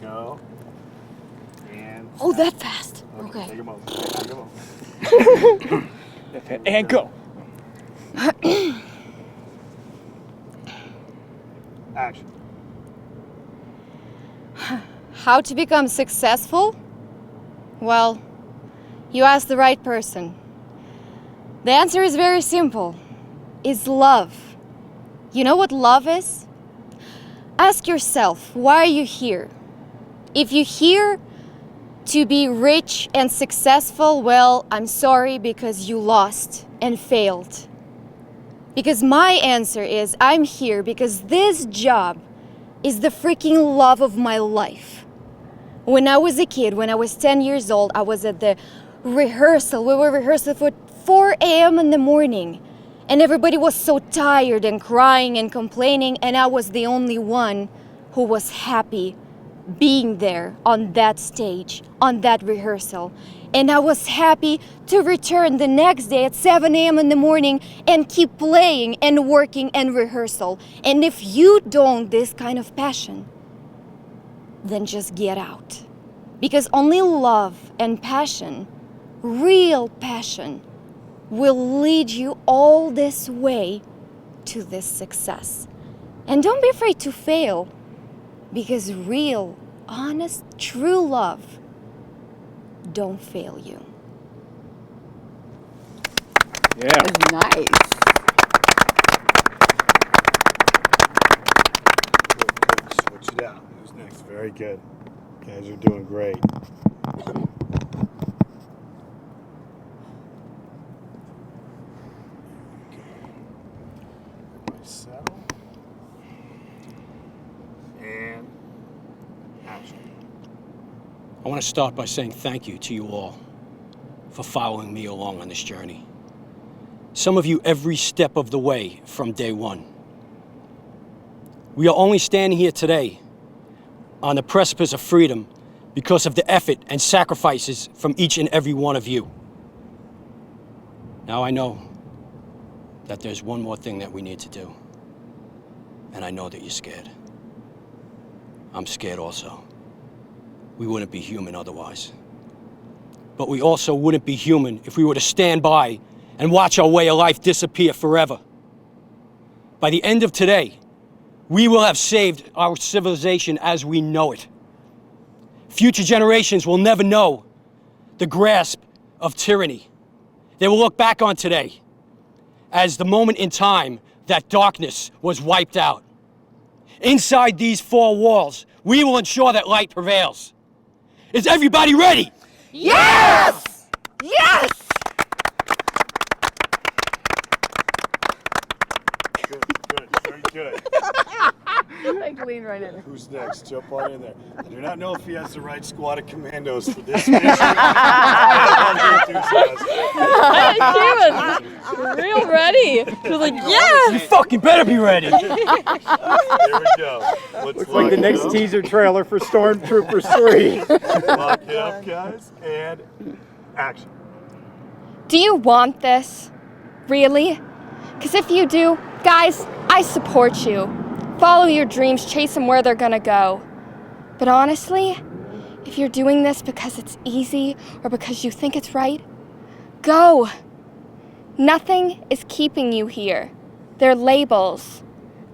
Go. And... Oh, that fast. Okay. Take a moment. Take a moment. And go. Action. How to become successful? Well, you asked the right person. The answer is very simple. It's love. You know what love is? Ask yourself, why are you here? If you're here to be rich and successful, well, I'm sorry because you lost and failed. Because my answer is, I'm here because this job is the freaking love of my life. When I was a kid, when I was 10 years old, I was at the rehearsal. We were rehearsing for 4 a.m. in the morning. And everybody was so tired and crying and complaining, and I was the only one who was happy being there on that stage, on that rehearsal. And I was happy to return the next day at 7 a.m. in the morning and keep playing and working and rehearsal. And if you don't this kind of passion, then just get out. Because only love and passion, real passion, will lead you all this way to this success. And don't be afraid to fail, because real, honest, true love don't fail you. Yeah. That's nice. Good. Switch it out. Who's next? Very good. You guys are doing great. Settle. And action. I want to start by saying thank you to you all for following me along on this journey. Some of you every step of the way from day one. We are only standing here today on the precipice of freedom because of the effort and sacrifices from each and every one of you. Now I know that there's one more thing that we need to do. And I know that you're scared. I'm scared also. We wouldn't be human otherwise. But we also wouldn't be human if we were to stand by and watch our way of life disappear forever. By the end of today, we will have saved our civilization as we know it. Future generations will never know the grasp of tyranny. They will look back on today as the moment in time that darkness was wiped out. Inside these 4 walls, we will ensure that light prevails. Is everybody ready? Yes! Yes! Good. Very good. I lean right in. Who's next? Jump on in there. I do not know if he has the right squad of commandos for this mission. She was real ready. She was like, yeah! You fucking better be ready. Here we go. Looks like the next teaser trailer for Stormtroopers 3. Lock it up, guys, and action. Do you want this? Really? Because if you do, guys, I support you. Follow your dreams, chase them where they're gonna go. But honestly, if you're doing this because it's easy or because you think it's right, go. Nothing is keeping you here. They're labels.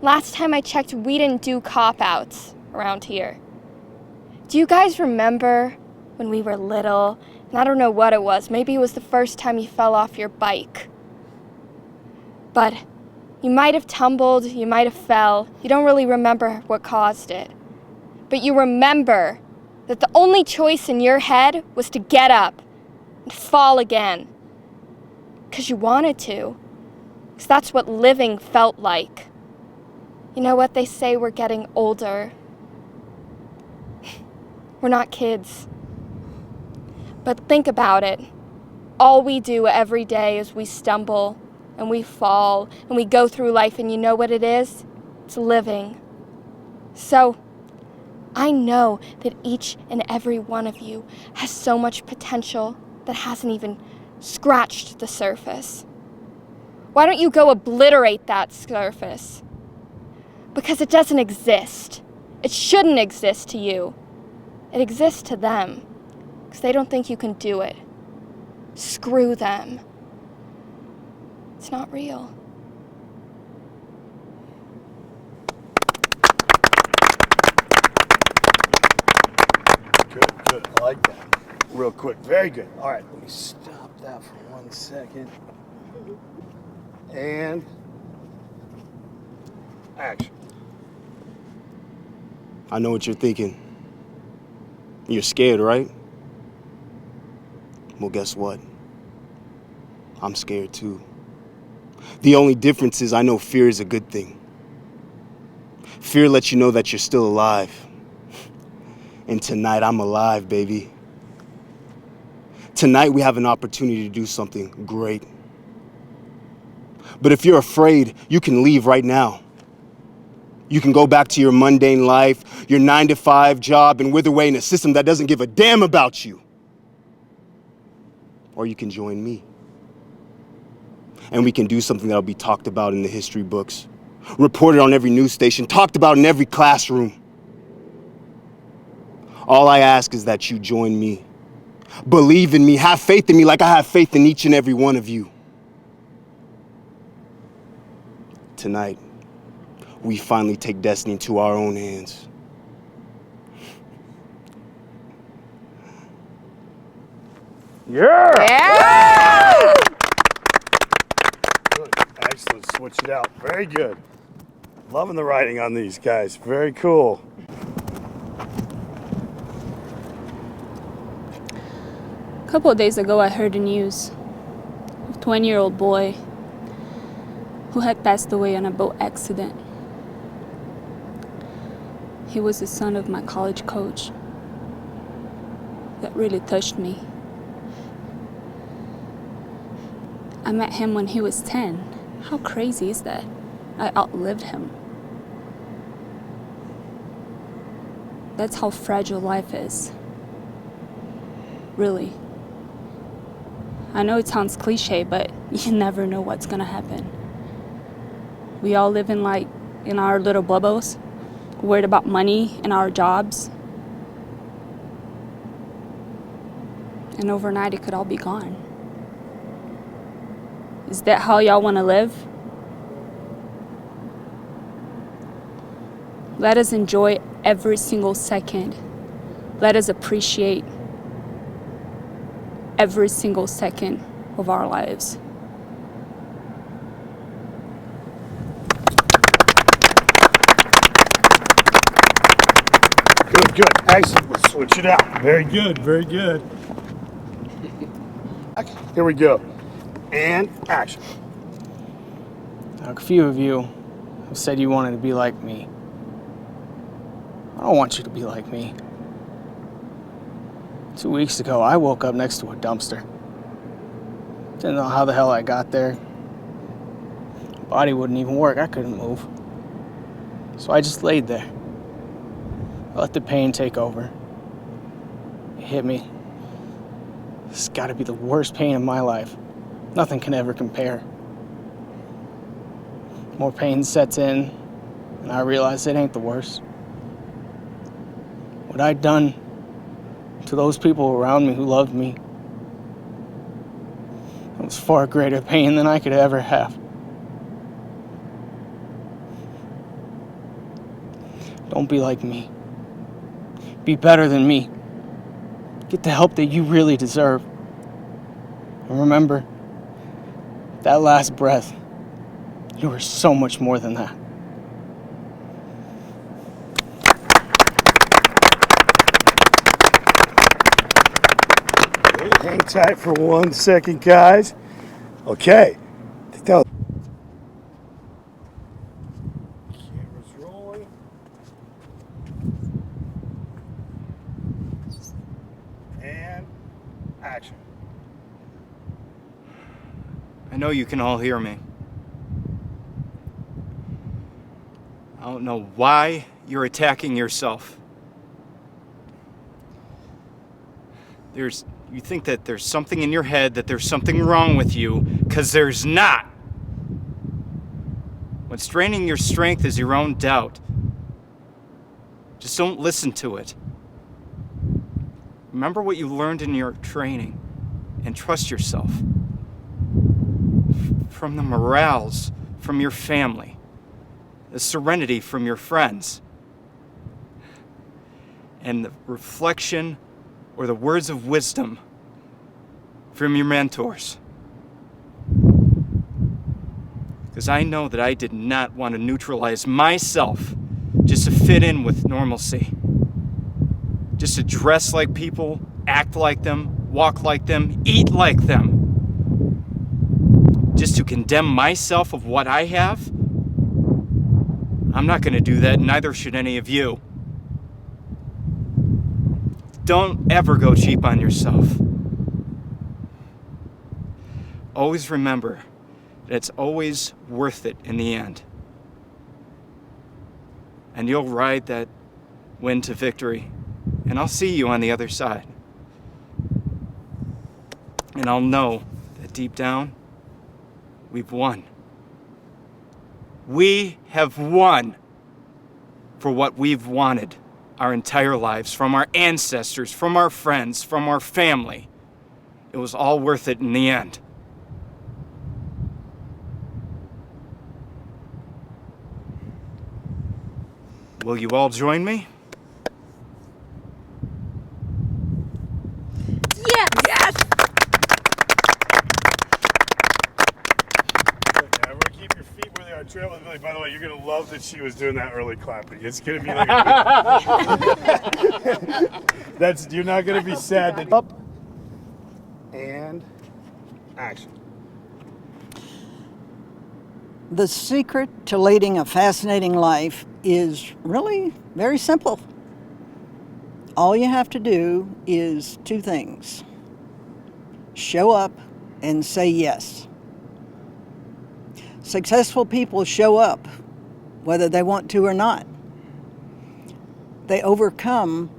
Last time I checked, we didn't do cop-outs around here. Do you guys remember when we were little? And I don't know what it was. Maybe it was the first time you fell off your bike. But you might have tumbled, you might have fell. You don't really remember what caused it. But you remember that the only choice in your head was to get up and fall again. Because you wanted to. Because that's what living felt like. You know what they say, we're getting older. We're not kids. But think about it. All we do every day is we stumble and we fall and we go through life, and you know what it is? It's living. So I know that each and every one of you has so much potential that hasn't even scratched the surface. Why don't you go obliterate that surface? Because it doesn't exist. It shouldn't exist to you. It exists to them, because they don't think you can do it. Screw them. It's not real. Good, good. I like that. Real quick. Very good. All right, let me stop that for 1 second. And action. I know what you're thinking. You're scared, right? Well, guess what? I'm scared too. The only difference is I know fear is a good thing. Fear lets you know that you're still alive. And tonight I'm alive, baby. Tonight we have an opportunity to do something great. But if you're afraid, you can leave right now. You can go back to your mundane life, your 9-to-5 job, and wither away in a system that doesn't give a damn about you. Or you can join me. And we can do something that'll be talked about in the history books, reported on every news station, talked about in every classroom. All I ask is that you join me. Believe in me, have faith in me like I have faith in each and every one of you. Tonight, we finally take destiny into our own hands. Yeah! Yeah! Good. Excellent. Switch it out. Very good. Loving the writing on these guys. Very cool. A couple of days ago, I heard the news of a 20-year-old boy who had passed away in a boat accident. He was the son of my college coach. That really touched me. I met him when he was 10. How crazy is that? I outlived him. That's how fragile life is. Really. I know it sounds cliche, but you never know what's gonna happen. We all live in our little bubbles, worried about money and our jobs. And overnight it could all be gone. Is that how y'all wanna live? Let us enjoy every single second. Let us appreciate every single second of our lives. Good, good. Excellent. Let's switch it out. Very good, very good. Here we go. And action. A few of you have said you wanted to be like me. I don't want you to be like me. 2 weeks ago, I woke up next to a dumpster. Didn't know how the hell I got there. My body wouldn't even work. I couldn't move. So I just laid there. I let the pain take over. It hit me. This has got to be the worst pain in my life. Nothing can ever compare. More pain sets in, and I realize it ain't the worst. What I'd done to those people around me who loved me, it was far greater pain than I could ever have. Don't be like me. Be better than me. Get the help that you really deserve. And remember, that last breath, you were so much more than that. Hang tight for 1 second, guys. Okay. I think that was... Camera's rolling. And action. I know you can all hear me. I don't know why you're attacking yourself. You think that there's something in your head, that there's something wrong with you, because there's not. What's draining your strength is your own doubt. Just don't listen to it. Remember what you learned in your training and trust yourself. From the morals from your family, the serenity from your friends, and the reflection or the words of wisdom from your mentors. Because I know that I did not want to neutralize myself just to fit in with normalcy. Just to dress like people, act like them, walk like them, eat like them. Just to condemn myself of what I have? I'm not going to do that, neither should any of you. Don't ever go cheap on yourself. Always remember that it's always worth it in the end. And you'll ride that win to victory, and I'll see you on the other side. And I'll know that deep down, we've won. We have won for what we've wanted our entire lives, from our ancestors, from our friends, from our family. It was all worth it in the end. Will you all join me? Yes! Yes! Never keep your feet where they are. Trail with Billy. By the way, you're going to love that she was doing that early clapping. It's going to be like you're not going to be sad. That up and action. The secret to leading a fascinating life is really very simple. All you have to do is two things: show up and say yes. Successful people show up, whether they want to or not. They overcome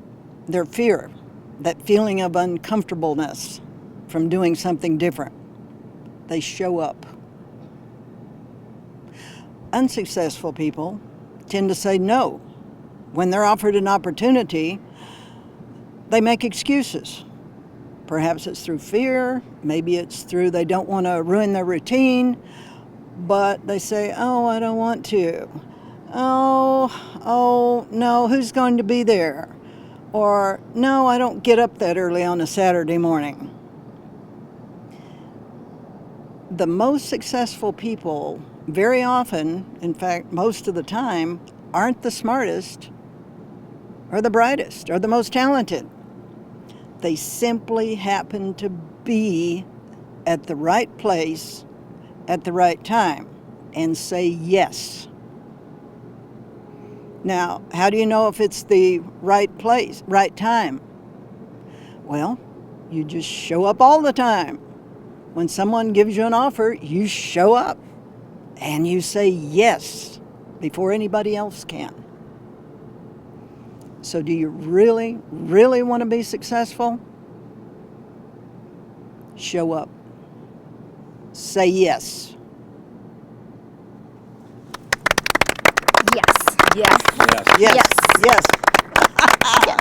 their fear, that feeling of uncomfortableness from doing something different. They show up. Unsuccessful people tend to say no. When they're offered an opportunity, they make excuses. Perhaps it's through fear, maybe it's through they don't want to ruin their routine, but they say, oh, I don't want to. Oh, no, who's going to be there? Or, no, I don't get up that early on a Saturday morning. The most successful people very often, in fact, most of the time, aren't the smartest or the brightest or the most talented. They simply happen to be at the right place at the right time and say yes. Now, how do you know if it's the right place, right time? Well, you just show up all the time. When someone gives you an offer, you show up. And you say yes before anybody else can. So do you really, really want to be successful? Show up. Say yes. Yes. Yes. Yes. Yes. Yes. Yes.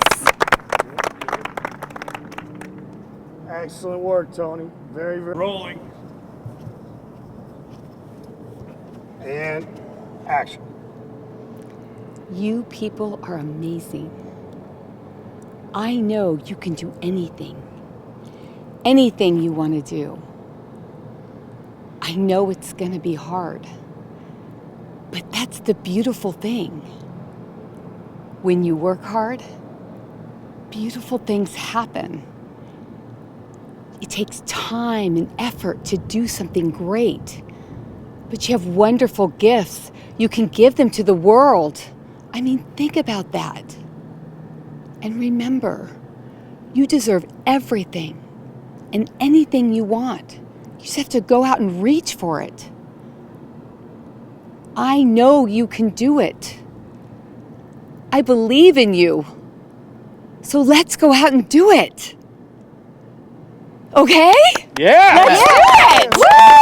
Excellent work, Tony. Very, very rolling. And action. You people are amazing. I know you can do anything. Anything you want to do. I know it's going to be hard. But that's the beautiful thing. When you work hard, beautiful things happen. It takes time and effort to do something great. But you have wonderful gifts. You can give them to the world. I mean, think about that. And remember, you deserve everything and anything you want. You just have to go out and reach for it. I know you can do it. I believe in you. So let's go out and do it. Okay? Yeah! Let's do it! Woo!